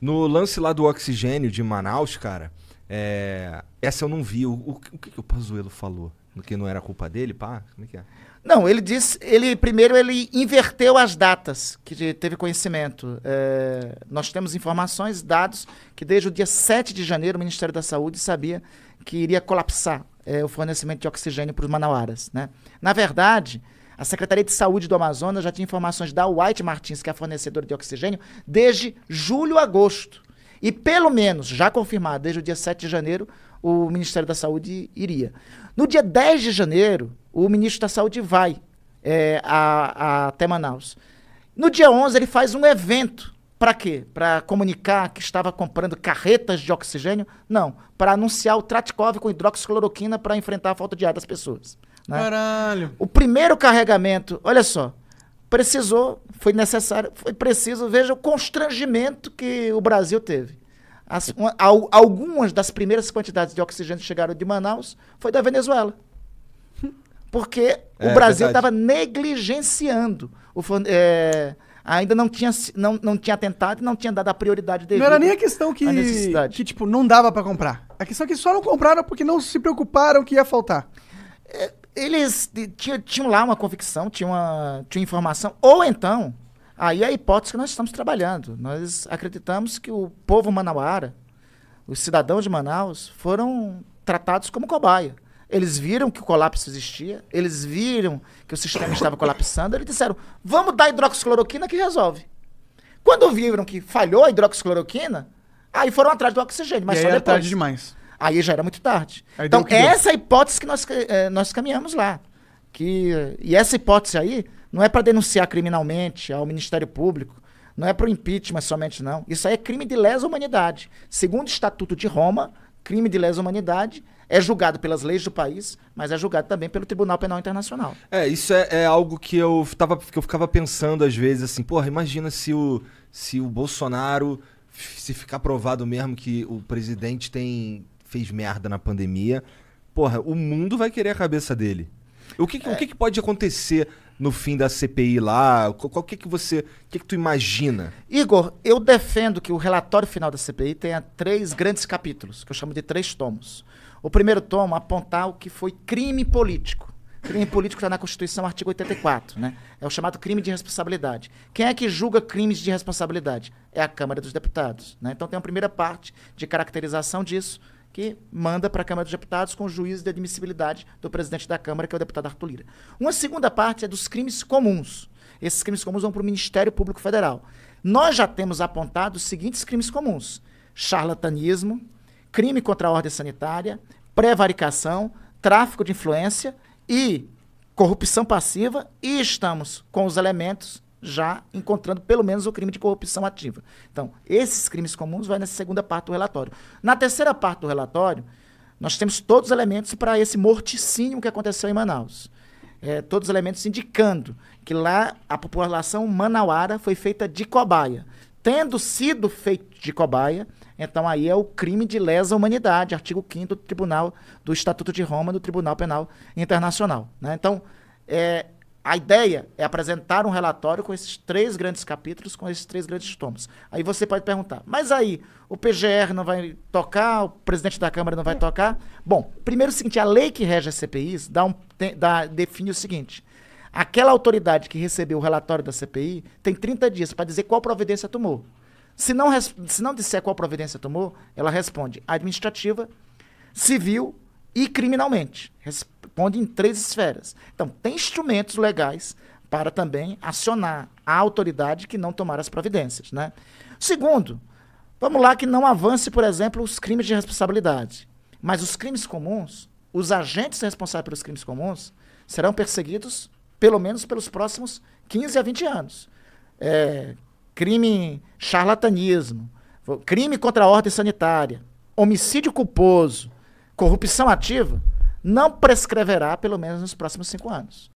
No lance lá do oxigênio de Manaus, cara, essa eu não vi. O que o Pazuello falou? Que não era culpa dele, pá? Como é que é? Não, ele disse, primeiro ele inverteu as datas que teve conhecimento. Nós temos informações, dados, que desde o dia 7 de janeiro o Ministério da Saúde sabia que iria colapsar o fornecimento de oxigênio para os manauaras, né? Na verdade, a Secretaria de Saúde do Amazonas já tinha informações da White Martins, que é a fornecedora de oxigênio, desde julho a agosto. E pelo menos, já confirmado, desde o dia 7 de janeiro, o Ministério da Saúde iria. No dia 10 de janeiro, o ministro da Saúde vai até Manaus. No dia 11, ele faz um evento. Para quê? Para comunicar que estava comprando carretas de oxigênio? Não, para anunciar o Tratkov com hidroxicloroquina para enfrentar a falta de ar das pessoas, né? Caralho. O primeiro carregamento, olha só, foi necessário, foi preciso, veja o constrangimento que o Brasil teve. Algumas das primeiras quantidades de oxigênio que chegaram de Manaus foi da Venezuela. Porque o Brasil estava negligenciando. Ainda não tinha tentado e não tinha dado a prioridade devida. Não era nem a questão que tipo, não dava pra comprar. A questão é que só não compraram porque não se preocuparam que ia faltar. Eles tinham lá uma convicção, tinham informação, ou então, aí é a hipótese que nós estamos trabalhando. Nós acreditamos que o povo manauara, os cidadãos de Manaus, foram tratados como cobaia. Eles viram que o colapso existia, eles viram que o sistema estava colapsando, eles disseram, vamos dar hidroxicloroquina que resolve. Quando viram que falhou a hidroxicloroquina, aí foram atrás do oxigênio, mas e só aí depois. Tarde demais. Aí já era muito tarde. Aí então, deu o que essa é a hipótese que nós caminhamos lá. E essa hipótese aí não é para denunciar criminalmente ao Ministério Público, não é para o impeachment somente, não. Isso aí é crime de lesa humanidade. Segundo o Estatuto de Roma, crime de lesa humanidade é julgado pelas leis do país, mas é julgado também pelo Tribunal Penal Internacional. Isso é algo que eu ficava pensando às vezes, assim, porra, imagina se o Bolsonaro, se ficar provado mesmo que o presidente fez merda na pandemia, porra, o mundo vai querer a cabeça dele. O que pode acontecer no fim da CPI lá? O que tu imagina? Igor, eu defendo que o relatório final da CPI tenha 3 grandes capítulos, que eu chamo de 3 tomos. O primeiro tomo apontar o que foi crime político. Crime político está na Constituição, artigo 84, né? É o chamado crime de responsabilidade. Quem é que julga crimes de responsabilidade? É a Câmara dos Deputados, né? Então tem uma primeira parte de caracterização disso, que manda para a Câmara dos Deputados com o juízo de admissibilidade do presidente da Câmara, que é o deputado Arthur Lira. Uma segunda parte é dos crimes comuns. Esses crimes comuns vão para o Ministério Público Federal. Nós já temos apontado os seguintes crimes comuns: charlatanismo, crime contra a ordem sanitária, prevaricação, tráfico de influência e corrupção passiva, e estamos com os elementos já encontrando pelo menos o crime de corrupção ativa. Então, esses crimes comuns vão nessa segunda parte do relatório. Na terceira parte do relatório, nós temos todos os elementos para esse morticínio que aconteceu em Manaus. Todos os elementos indicando que lá a população manauara foi feita de cobaia. Tendo sido feito de cobaia, então aí é o crime de lesa humanidade, artigo 5º do Estatuto de Roma, do Tribunal Penal Internacional, né? Então, a ideia é apresentar um relatório com esses 3 grandes capítulos, com esses 3 grandes tomos. Aí você pode perguntar, mas aí o PGR não vai tocar, o presidente da Câmara não vai tocar? Bom, primeiro é o seguinte, a lei que rege as CPIs define o seguinte: aquela autoridade que recebeu o relatório da CPI tem 30 dias para dizer qual providência tomou. Se não disser qual providência tomou, ela responde administrativa, civil e criminalmente. Responde em 3 esferas. Então, tem instrumentos legais para também acionar a autoridade que não tomar as providências, né? Segundo, vamos lá que não avance, por exemplo, os crimes de responsabilidade. Mas os crimes comuns, os agentes responsáveis pelos crimes comuns, serão perseguidos pelo menos pelos próximos 15 a 20 anos. Crime charlatanismo, crime contra a ordem sanitária, homicídio culposo, corrupção ativa, não prescreverá pelo menos nos próximos 5 anos.